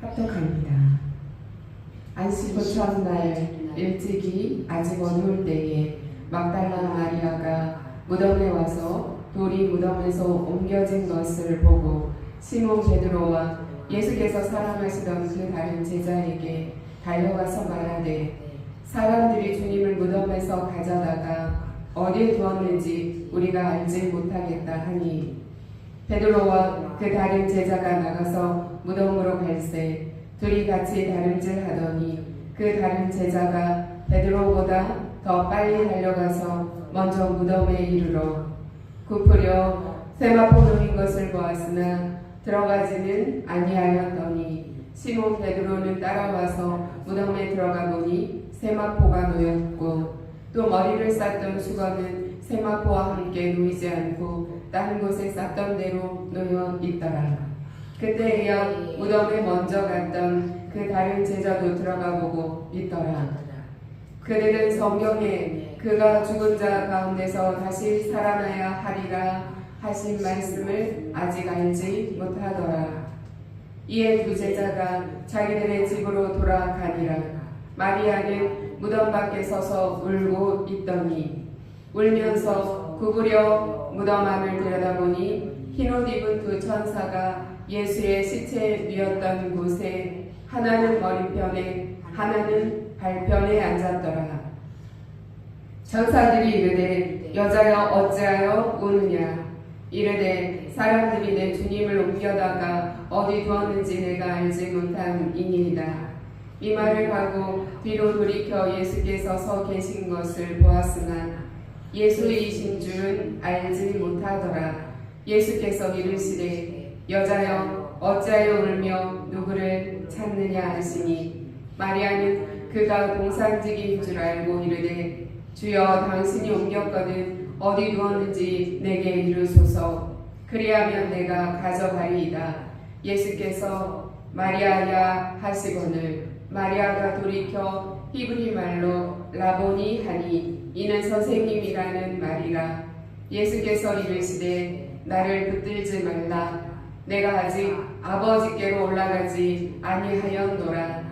합독합니다. 안식 후 첫날 일찍이 아직 어두울 때에 막달라 마리아가 무덤에 와서 돌이 무덤에서 옮겨진 것을 보고 시몬 베드로와 예수께서 사랑하시던 그 다른 제자에게 달려가서 말하되 사람들이 주님을 무덤에서 가져다가 어디에 두었는지 우리가 알지 못하겠다 하니 베드로와 그 다른 제자가 나가서 무덤으로 갈새 둘이 같이 다름질하더니 그 다른 제자가 베드로보다 더 빨리 달려가서 먼저 무덤에 이르러 굽으려 세마포 놓인 것을 보았으나 들어가지는 아니하였더니 시몬 베드로는 따라와서 무덤에 들어가 보니 세마포가 놓였고 또 머리를 쌌던 수건은 세마포와 함께 놓이지 않고 다른 곳에 쌌던 대로 놓여 있더라. 그때야 무덤에 먼저 갔던 그 다른 제자도 들어가 보고 믿더라. 그들은 성경에 그가 죽은 자 가운데서 다시 살아나야 하리라 하신 말씀을 아직 알지 못하더라. 이에 두 제자가 자기들의 집으로 돌아가니라. 마리아는 무덤 밖에 서서 울고 있더니 울면서 구부려 무덤 안을 들여다보니 흰옷 입은 두 천사가 예수의 시체 뉘었던 곳에 하나는 머리편에 하나는 발편에 앉았더라. 천사들이 이르되 여자여 어찌하여 우느냐 이르되 사람들이 내 주님을 옮겨다가 어디 두었는지 내가 알지 못함이니이다. 이 말을 하고 뒤로 돌이켜 예수께서 서 계신 것을 보았으나 예수이신 줄은 알지 못하더라. 예수께서 이르시되 여자여 어찌하여 울며 누구를 찾느냐 하시니 마리아는 그가 동산직인 줄 알고 이르되 주여 당신이 옮겼거든 어디 두었는지 내게 이르소서 그리하면 내가 가져가리이다. 예수께서 마리아야 하시거늘 마리아가 돌이켜 히브리 말로 라보니 하니 이는 선생님이라는 말이라. 예수께서 이르시되 나를 붙들지 말라. 내가 아직 아버지께로 올라가지 아니하였노라.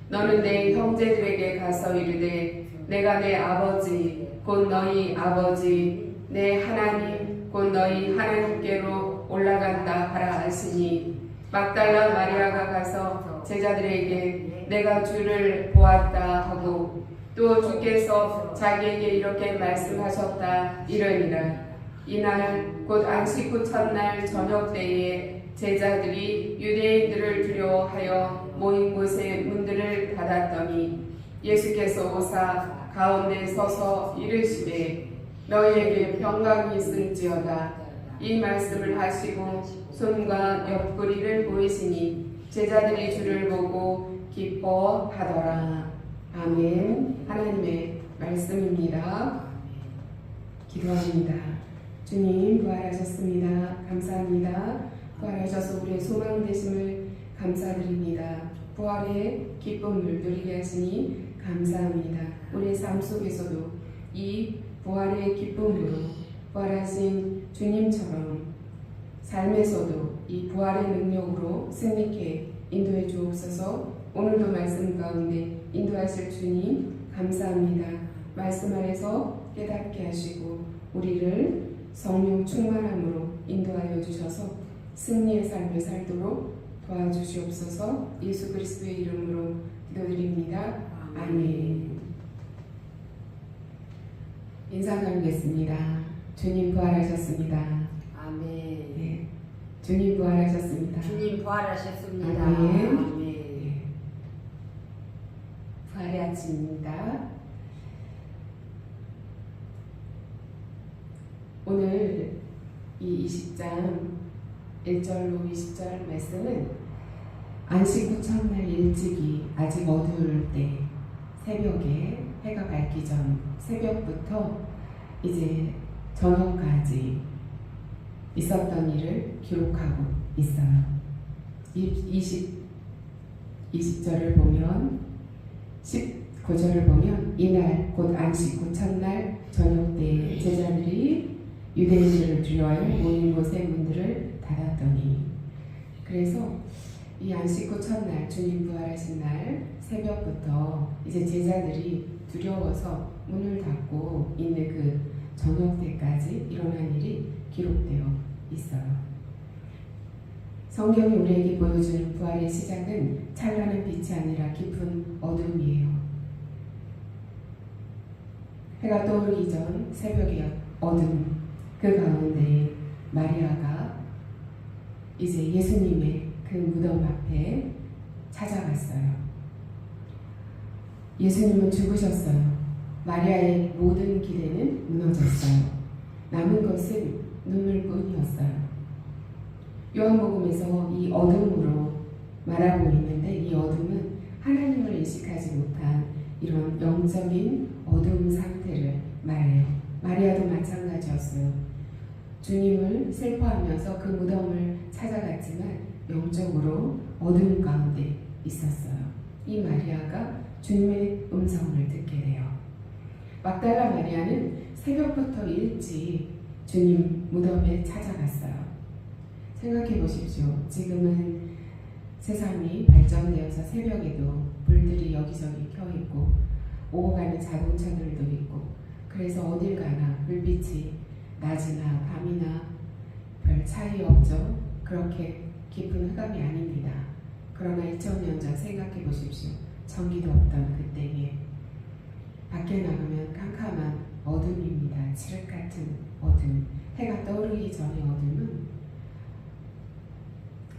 너는 내 형제들에게 가서 이르되 내가 내 아버지 곧 너희 아버지 내 하나님 곧 너희 하나님께로 올라간다 하라 하시니 막달라 마리아가 가서 제자들에게 내가 주를 보았다 하고 또 주께서 자기에게 이렇게 말씀하셨다 이러니라. 이날 곧 안식 후 첫날 저녁 때에 제자들이 유대인들을 두려워하여 모인 곳에 문들을 닫았더니 예수께서 오사 가운데 서서 이르시되 너희에게 평강이 있을지어다. 이 말씀을 하시고 손과 옆구리를 보이시니 제자들이 주를 보고 기뻐하더라. 아멘. 하나님의 말씀입니다. 기도합니다. 주님 부활하셨습니다. 감사합니다. 부활하셔서 우리의 소망 되심을 감사드립니다. 부활의 기쁨을 누리게 하시니 감사합니다. 우리의 삶 속에서도 이 부활의 기쁨으로 부활하신 주님처럼 삶에서도 이 부활의 능력으로 승리케 인도해 주옵소서. 오늘도 말씀 가운데 인도하실 주님 감사합니다. 말씀 안에서 깨닫게 하시고 우리를 성령 충만함으로 인도하여 주셔서 승리의 삶을 살도록 도와주시옵소서. 예수 그리스도의 이름으로 기도드립니다. 아멘. 인사 나누겠습니다. 주님 부활하셨습니다. 아멘. 네. 주님 부활하셨습니다. 주님 부활하셨습니다. 아멘. 아멘. 네. 부활의 아침입니다. 오늘 이 20장 1절로 20절 말씀은 안식 후 첫날 일찍이 아직 어두울 때 새벽에 해가 밝기 전 새벽부터 이제 저녁까지 있었던 일을 기록하고 있어요. 20절을 보면 19절을 보면 이날 곧 안식 후 첫날 저녁 때 제자들이 유대인들을 두려워하여 모인 곳의 문들을 닫았더니 그래서 이 안식 후 첫날 주님 부활하신 날 새벽부터 이제 제자들이 두려워서 문을 닫고 있는 그 저녁 때까지 일어난 일이 기록되어 있어요. 성경이 우리에게 보여주는 부활의 시작은 찬란한 빛이 아니라 깊은 어둠이에요. 해가 떠오르기 전 새벽의 어둠, 그 가운데 마리아가 이제 예수님의 그 무덤 앞에 찾아갔어요. 예수님은 죽으셨어요. 마리아의 모든 기대는 무너졌어요. 남은 것은 눈물뿐이었어요. 요한복음에서 이 어둠으로 말하고 있는데 이 어둠은 하나님을 인식하지 못한 이런 영적인 어두운 상태를 말해요. 마리아도 마찬가지였어요. 주님을 슬퍼하면서 그 무덤을 찾아갔지만 영적으로 어둠 가운데 있었어요. 이 마리아가 주님의 음성을 듣게 돼요. 막달라 마리아는 새벽부터 일찍 주님 무덤에 찾아갔어요. 생각해 보십시오. 지금은 세상이 발전되어서 새벽에도 불들이 여기저기 켜 있고 오고 가는 자동차들도 있고 그래서 어딜 가나 불빛이 낮이나 밤이나 별 차이 없죠. 그렇게 깊은 흑암이 아닙니다. 그러나 2000년 전 생각해 보십시오. 전기도 없던 그때에 밖에 나가면 캄캄한 어둠입니다. 칠흑 같은 어둠. 해가 떠오르기 전의 어둠은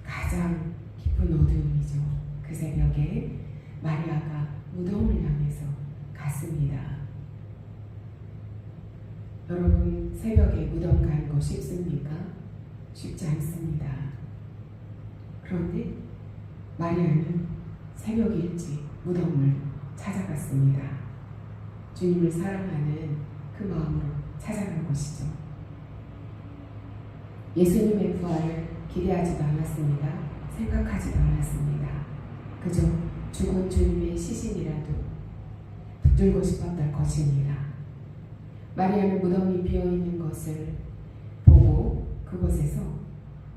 가장 깊은 어둠이죠. 그 새벽에 마리아가 무덤을 향해서 갔습니다. 여러분, 새벽에 무덤 가는 거 쉽습니까? 쉽지 않습니다. 그런데 마리아는 새벽 일찍 무덤을 찾아갔습니다. 주님을 사랑하는 그 마음으로 찾아간 것이죠. 예수님의 부활을 기대하지도 않았습니다. 생각하지도 않았습니다. 그저 죽은 주님의 시신이라도 붙들고 싶었던 것입니다. 마리아는 무덤이 비어있는 것을 보고 그곳에서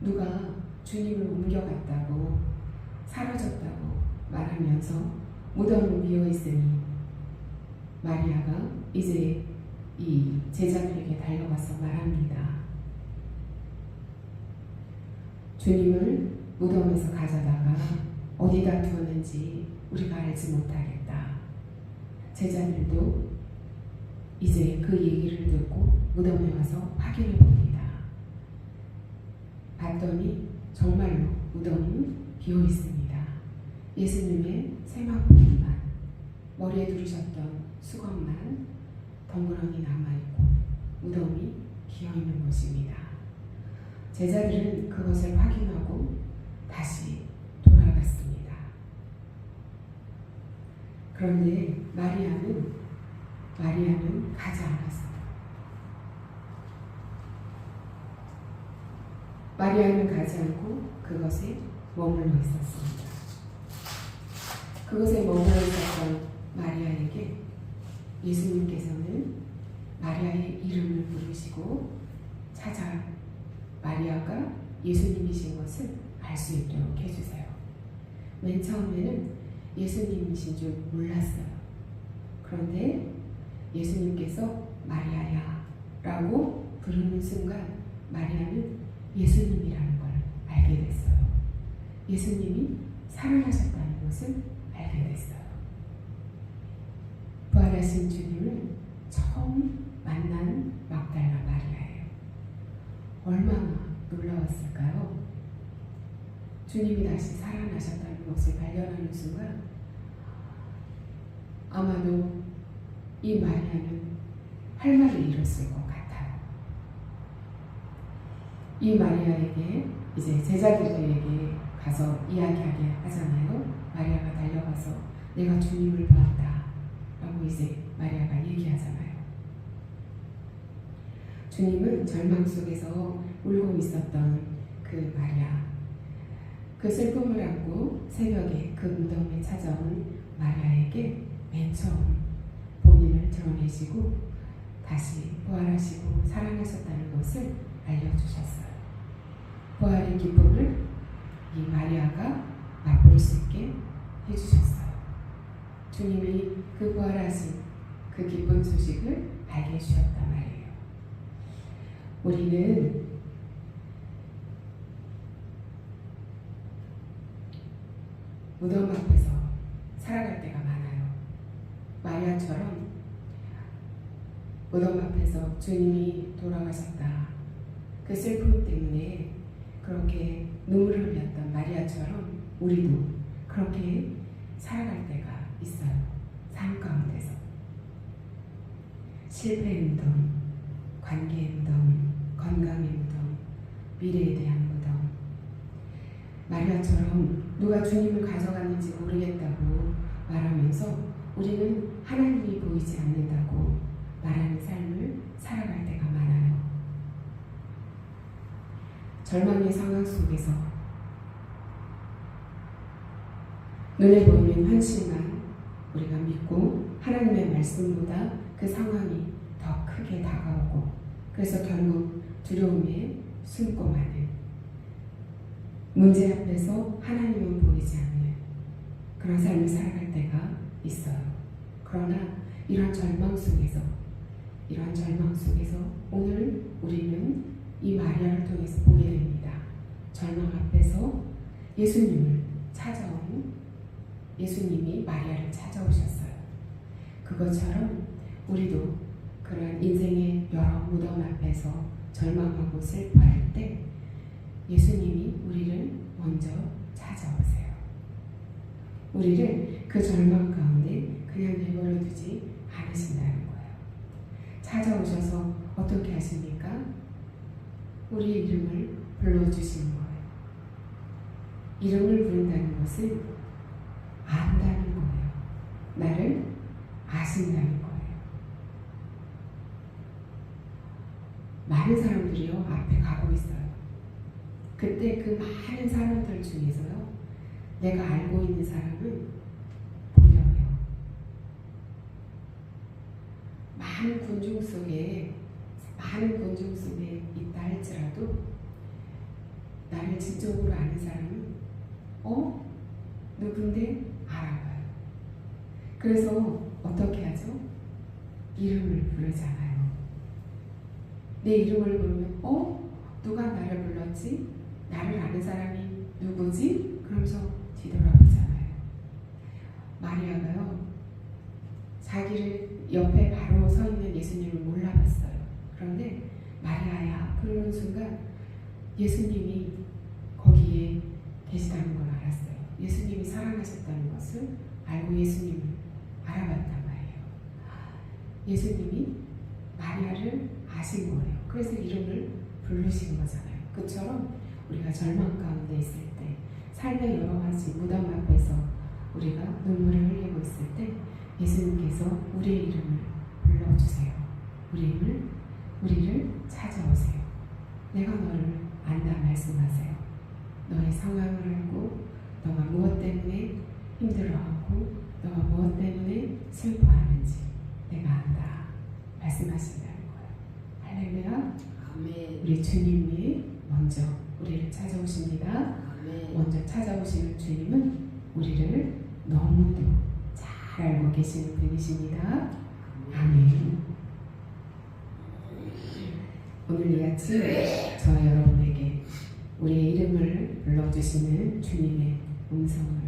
누가 주님을 옮겨갔다고 사라졌다고 말하면서 무덤은 비어있으니 마리아가 이제 이 제자들에게 달려가서 말합니다. 주님을 무덤에서 가져다가 어디다 두었는지 우리가 알지 못하겠다. 제자들도 이제 그 얘기를 듣고 무덤에 와서 확인해 봅니다. 봤더니 정말로 무덤은 비어 있습니다. 예수님의 세마포만 머리에 두르셨던 수건만 덩그러니 남아있고 무덤이 비어있는 것입니다. 제자들은 그것을 확인하고 다시 돌아갔습니다. 그런데 마리아는 가지 않았어요. 마리아는 가지 않고 그것에 머물러 있었습니다. 그것에 머물러 있었던 마리아에게 예수님께서는 마리아의 이름을 부르시고 찾아 마리아가 예수님이신 것을 알 수 있도록 해주세요. 맨 처음에는 예수님이신 줄 몰랐어요. 그런데 예수님께서 마리아야 라고 부르는 순간 마리아는 예수님이라는 걸 알게 됐어요. 예수님이 살아나셨다는 것을 알게 됐어요. 부활하신 주님을 처음 만난 막달라 마리아예요. 얼마나 놀라웠을까요? 주님이 다시 살아나셨다는 것을 발견하는 순간 아마도 이 마리아는 할 말을 잃었을 것 같아요. 이 마리아에게 이제 제자들에게 가서 이야기하게 하잖아요. 마리아가 달려가서 내가 주님을 보았다 라고 이제 마리아가 얘기하잖아요. 주님은 절망 속에서 울고 있었던 그 마리아, 그 슬픔을 안고 새벽에 그 무덤에 찾아온 마리아에게 맨 처음 본인을 드러내시고 다시 부활하시고 살아나셨다는 것을 알려주셨어요. 부활의 기쁨을 이 마리아가 볼 수 있게 해주셨어요. 주님이 그 부활하신 그 기쁜 소식을 알게 해주셨단 말이에요. 우리는 무덤 앞에서 살아갈 때가 많아요. 마리아처럼 무덤 앞에서 주님이 돌아가셨다, 그 슬픔 때문에 그렇게 눈물을 흘렸던 마리아처럼 우리도 그렇게 살아갈 때가 있어요. 삶 가운데서 실패의 무덤, 관계의 무덤, 건강의 무덤, 미래에 대한 무덤. 마리아처럼 누가 주님을 가져갔는지 모르겠다고 말하면서 우리는 하나님이 보이지 않는다고 말하는 삶을 살아갈 때가 많아요. 절망의 상황 속에서 눈에 보이는 현실만 우리가 믿고 하나님의 말씀보다 그 상황이 더 크게 다가오고, 그래서 결국 두려움에 숨고 마는, 문제 앞에서 하나님은 보이지 않는 그런 삶을 살아갈 때가 있어요. 그러나 이런 절망 속에서 오늘 우리는 이 마리아를 통해서 보게 됩니다. 절망 앞에서 예수님을 찾아온, 예수님이 마리아를 찾아오셨어요. 그것처럼 우리도 그런 인생의 여러 무덤 앞에서 절망하고 슬퍼할 때 예수님이 우리를 먼저 찾아오세요. 우리를 그 절망 가운데 그냥 내버려 두지 않으신다는 거예요. 찾아오셔서 어떻게 하십니까? 우리 이름을 불러주시는 거예요. 이름을 부른다는 것은 안다는 거예요. 나를 아신다는 거예요. 많은 사람들이요, 앞에 가고 있어요. 그때 그 많은 사람들 중에서요, 내가 알고 있는 사람은 보여요. 많은 군중 속에 있다 할지라도 나를 지적으로 아는 사람은 누군데 알아봐요. 그래서 어떻게 하죠? 이름을 부르잖아요. 내 이름을 부르면 누가 나를 불렀지? 나를 아는 사람이 누구지? 그러면서 뒤돌아보잖아요. 마리아가요, 자기를 옆에 바로 서 있는 예수님을 몰라봤어요. 그런데 마리아야 그러는 순간 예수님이 거기에 계시다는 걸 알았어요. 예수님이 사랑하셨다는 것을 알고 예수님을 알아봤단 말이에요. 예수님이 마리아를 아신 거예요. 그래서 이름을 부르신 거잖아요. 그처럼 우리가 절망 가운데 있을 때, 삶의 여러 가지 무덤 앞에서 우리가 눈물을 흘리고 있을 때 예수님께서 우리의 이름을 불러주세요. 우리를 찾아오세요. 내가 너를 안다 말씀하세요. 너의 상황을 알고 너가 무엇 때문에 힘들어하고 너가 무엇 때문에 슬퍼하는지 내가 안다 말씀하신다는 거예요. 할렐루야. 아멘. 우리 주님이 먼저 우리를 찾아오십니다. 아멘. 먼저 찾아오시는 주님은 우리를 너무도 잘 알고 계시는 분이십니다. 아멘. 오늘 이 아침 저와 여러분에게 우리의 이름을 불러주시는 주님의 음성을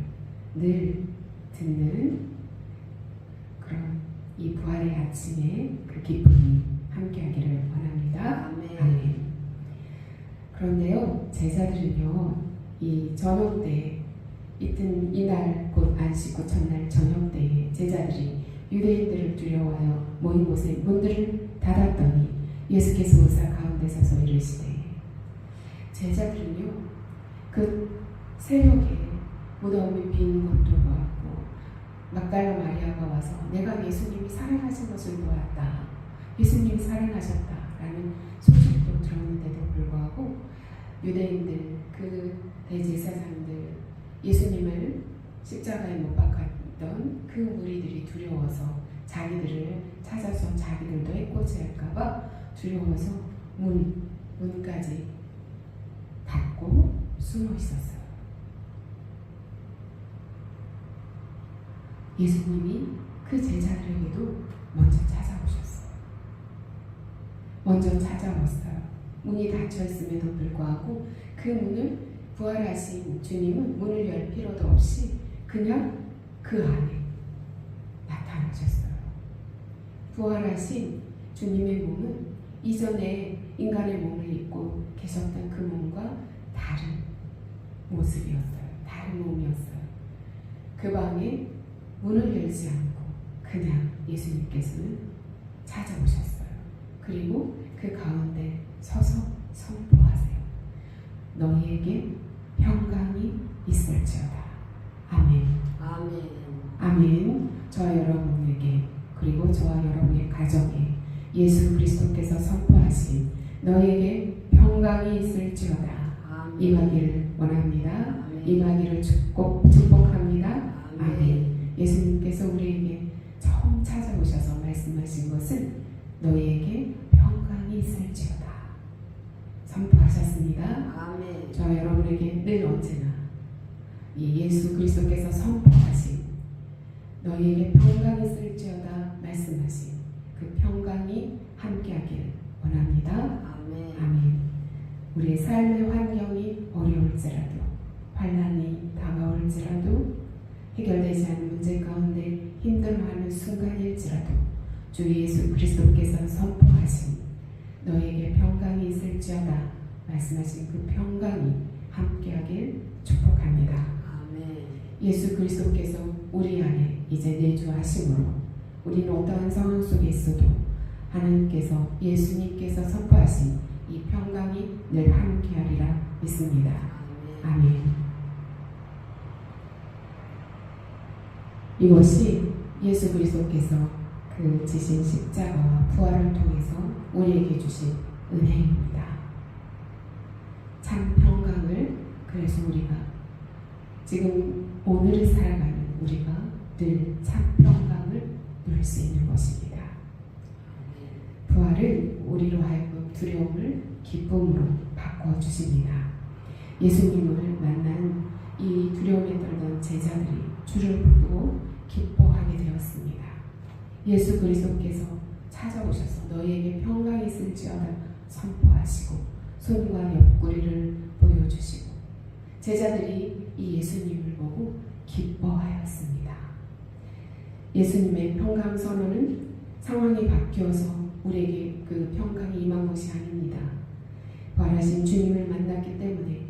늘 듣는 그런 이 부활의 아침에 그 기쁨이 함께하기를 원합니다. 아멘. 아멘. 그런데요, 제자들은요, 이 저녁 때, 이날 곧 안식 후 첫날 저녁 때에 제자들이 유대인들을 두려워하여 모인 곳에 문들을 닫았더니 예수께서 오사 가운데 서서 이르시되, 제자들은요, 그 새벽에 무덤이 빈 것도 보았고 막달라 마리아가 와서 내가 예수님이 살아나신 것을 보았다, 예수님이 살아나셨다라는 소식도 들었는데도 불구하고 유대인들, 그 대제사장들, 예수님을 십자가에 못 박았던 그 무리들이 두려워서 자기들을 찾아서 자기들도 해코지할까봐 두려워서 문까지 닫고 숨어 있었어요. 예수님이 그 제자들에게도 먼저 찾아오셨어요. 먼저 찾아왔어요. 문이 닫혀 있음에도 불구하고 그 문을 부활하신 주님은 문을 열 필요도 없이 그냥 그 안에 나타나셨어요. 부활하신 주님의 몸은 이전에 인간의 몸을 입고 계셨던 그 몸과 다른 모습이었어요. 다른 몸이었어요. 그 방에 문을 열지 않고 그냥 예수님께서는 찾아오셨어요. 그리고 그 가운데 서서 선포하세요. 너희에게 평강이 있을지어다. 아멘. 아멘. 아멘. 저와 여러분에게 그리고 저와 여러분의 가정에 예수 그리스도께서 선포하신 너희에게 평강이 있을지어다. 아멘. 임하기를 원합니다. 아멘. 임하기를 축복합니다. 아멘. 아멘. 예수님께서 우리에게 처음 찾아오셔서 말씀하신 것은 너희에게 평강이 있을지어다. 선포하셨습니다. 아멘. 저와 여러분에게 늘 언제나 이 예수 그리스도께서 선포하신 너희에게 평강이 있을지어다 말씀하신 그 평강이 함께하길 원합니다. 아멘. 아멘. 우리의 삶의 환경이 어려울지라도 환난이 다가올지라도 해결되지 않은 문제 가운데 힘들어하는 순간일지라도 주 예수 그리스도께서 선포하신 너에게 평강이 있을지어다 말씀하신 그 평강이 함께하길 축복합니다. 아멘. 예수 그리스도께서 우리 안에 이제 내주하심으로 우리는 어떠한 상황 속에 있어도 하나님께서 예수님께서 선포하신 이 평강이 늘 함께하리라 믿습니다. 아멘. 이것이 예수 그리스도께서 그 지신 십자가와 부활을 통해서 우리에게 주신 은혜입니다. 참 평강을 그래서 우리가 지금 오늘을 살아가는 우리가 늘 참 평강을 누릴 수 있는 것입니다. 부활은 우리로 하여금 두려움을 기쁨으로 바꿔주십니다. 예수님을 만난 이 두려움에 떨던 제자들이 주를 부르고 기뻐하게 되었습니다. 예수 그리스도께서 찾아오셔서 너희에게 평강이 있을지어다 선포하시고 손과 옆구리를 보여주시고 제자들이 이 예수님을 보고 기뻐하였습니다. 예수님의 평강 선언은 상황이 바뀌어서 우리에게 그 평강이 임한 것이 아닙니다. 부활하신 주님을 만났기 때문에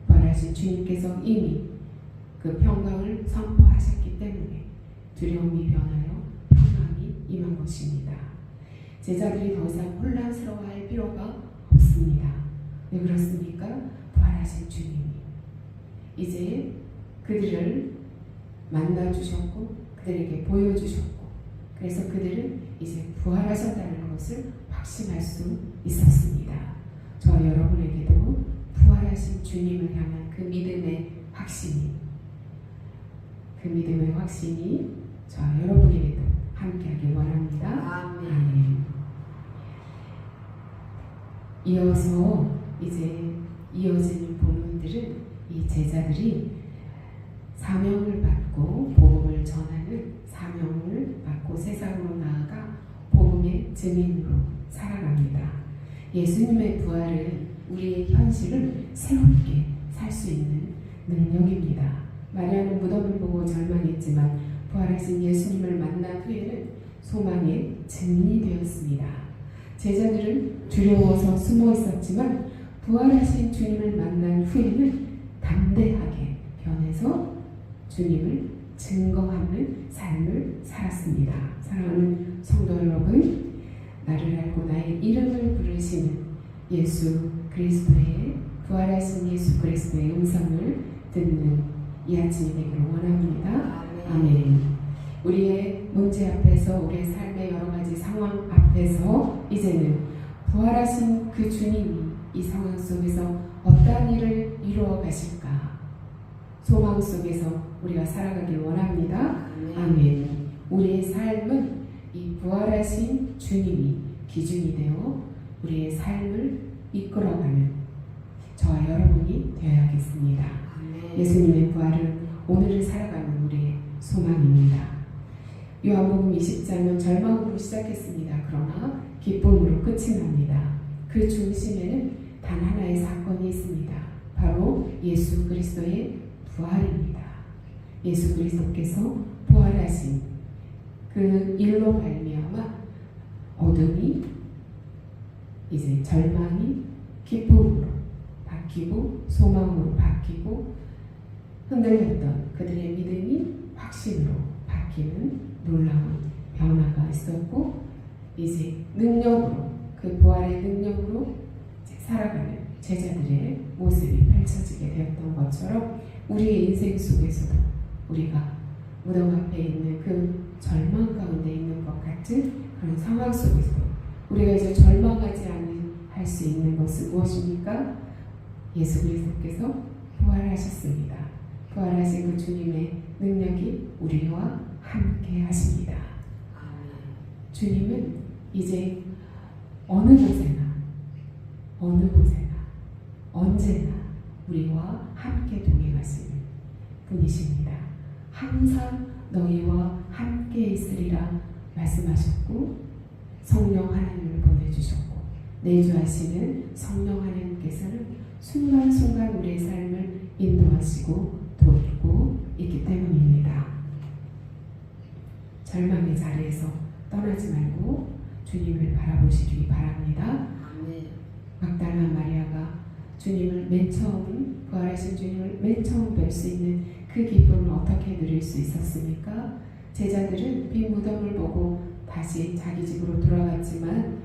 부활하신 주님께서 이미 그 평강을 선포하셨기 때문에 두려움이 변하여 평강이 임한 것입니다. 제자들이 더 이상 혼란스러워할 필요가 없습니다. 왜 그렇습니까? 부활하신 주님이 이제 그들을 만나주셨고 그들에게 보여주셨고 그래서 그들은 이제 부활하셨다는 것을 확신할 수 있었습니다. 저와 여러분에게도 부활하신 주님을 향한 그 믿음의 확신이 저와 여러분에게도 함께하길 원합니다. 아멘. 이어서 이제 이어지는 본문들은 이 제자들이 사명을 받고 복음을 전하는 사명을 받고 세상으로 나아가 복음의 증인으로 살아갑니다. 예수님의 부활은 우리의 현실을 새롭게 살 수 있는 능력입니다. 마리아는 무덤을 보고 절망했지만 부활하신 예수님을 만난 후에는 소망의 증인이 되었습니다. 제자들은 두려워서 숨어 있었지만 부활하신 주님을 만난 후에는 담대하게 변해서 주님을 증거하는 삶을 살았습니다. 사랑하는 성도 여러분, 나를 알고 나의 이름을 부르시는 예수 그리스도의 부활하신 예수 그리스도의 음성을 듣는 이 아침이 되기를 원합니다. 아멘. 우리의 문제 앞에서 우리의 삶의 여러 가지 상황 앞에서 이제는 부활하신 그 주님이 이 상황 속에서 어떠한 일을 이루어 가실까 소망 속에서 우리가 살아가길 원합니다. 아멘. 우리의 삶은 이 부활하신 주님이 기준이 되어 우리의 삶을 이끌어가는 저와 여러분이 되어야겠습니다. 예수님의 부활은 오늘을 살아가는 우리의 소망입니다. 요한복음 20장은 절망으로 시작했습니다. 그러나 기쁨으로 끝이 납니다. 그 중심에는 단 하나의 사건이 있습니다. 바로 예수 그리스도의 부활입니다. 예수 그리스도께서 부활하신 그 일로 말미암아 어둠이 이제 절망이 기쁨으로 바뀌고 소망으로 바뀌고 흔들렸던 그들의 믿음이 확신으로 바뀌는 놀라운 변화가 있었고 이제 능력으로 그 부활의 능력으로 이제 살아가는 제자들의 모습이 펼쳐지게 되었던 것처럼 우리의 인생 속에서도 우리가 무덤 앞에 있는 그 절망 가운데 있는 것 같은 그런 상황 속에서도 우리가 이제 절망하지 할 수 있는 것은 무엇입니까? 예수 그리스도께서 부활하셨습니다. 부활하신 그 주님의 능력이 우리와 함께 하십니다. 주님은 이제 어느 곳에나 언제나 우리와 함께 동행하시는 분이십니다. 항상 너희와 함께 있으리라 말씀하셨고 성령 하나님을 보내주셨고 내주하시는 성령 하나님께서는 순간순간 우리의 삶을 인도하시고 돕고 있기 때문입니다. 절망의 자리에서 떠나지 말고 주님을 바라보시기 바랍니다. 막달라 마리아가 주님을 맨 처음 부활하신 주님을 맨 처음 뵐 수 있는 그 기쁨을 어떻게 누릴 수 있었습니까? 제자들은 빈 무덤을 보고 다시 자기 집으로 돌아갔지만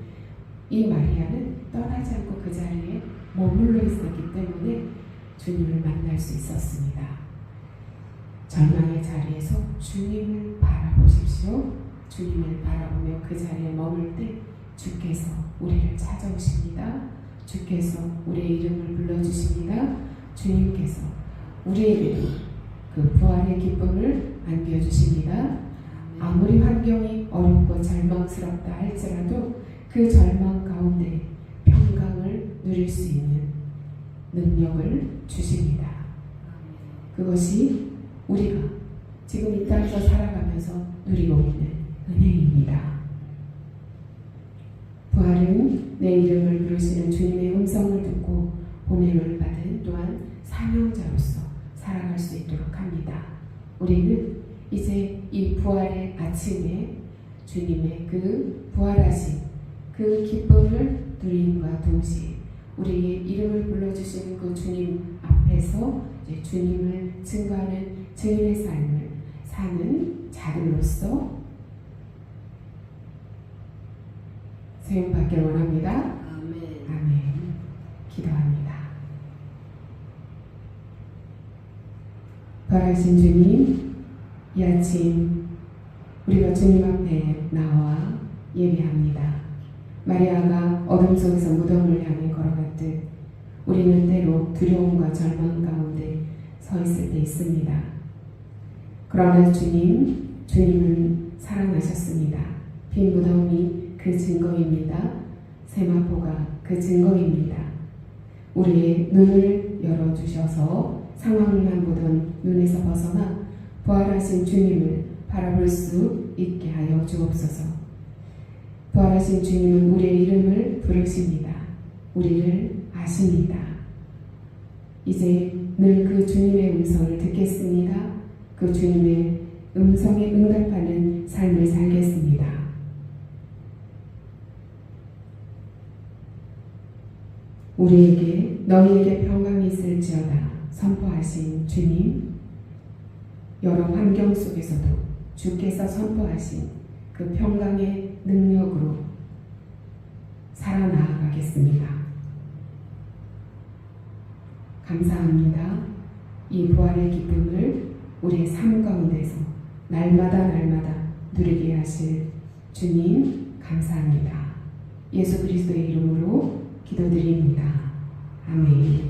이 마리아는 떠나지 않고 그 자리에 머물러 있었기 때문에 주님을 만날 수 있었습니다. 절망의 자리에서 주님을 바라보십시오. 주님을 바라보며 그 자리에 머물 때 주께서 우리를 찾아오십니다. 주께서 우리의 이름을 불러주십니다. 주님께서 우리에게 그 부활의 기쁨을 안겨주십니다. 아무리 환경이 어렵고 절망스럽다 할지라도 그 절망 가운데 평강을 누릴 수 있는 능력을 주십니다. 그것이 우리가 지금 이 땅에서 살아가면서 누리고 있는 은혜입니다. 부활은 내 이름을 부르시는 주님의 음성을 듣고 보냄을 받은 또한 사명자로서 살아갈 수 있도록 합니다. 우리는 이제 이 부활의 아침에 주님의 그 부활하신 그 기쁨을 누림과 동시에 우리의 이름을 불러주시는 그 주님 앞에서 이제 주님을 증거하는 증인의 삶을 사는 자들로서 세움받기를 원합니다. 아멘. 기도합니다. 부활하신 주님, 이 아침 우리가 주님 앞에 나와 예배합니다. 마리아가 어둠 속에서 무덤을 향해 걸어갔듯 우리는 때로 두려움과 절망 가운데 서 있을 때 있습니다. 그러나 주님은 살아나셨습니다. 빈 무덤이 그 증거입니다. 세마포가 그 증거입니다. 우리의 눈을 열어주셔서 상황만 보던 눈에서 벗어나 부활하신 주님을 바라볼 수 있게 하여 주옵소서. 부활하신 주님은 우리의 이름을 부르십니다. 우리를 아십니다. 이제 늘 그 주님의 음성을 듣겠습니다. 그 주님의 음성에 응답하는 삶을 살겠습니다. 우리에게 너희에게 평강이 있을지어다 선포하신 주님, 여러 환경 속에서도 주께서 선포하신 그 평강의 능력으로 살아나가겠습니다. 감사합니다. 이 부활의 기쁨을 우리의 삶 가운데서 날마다 누리게 하실 주님 감사합니다. 예수 그리스도의 이름으로 기도드립니다. 아멘.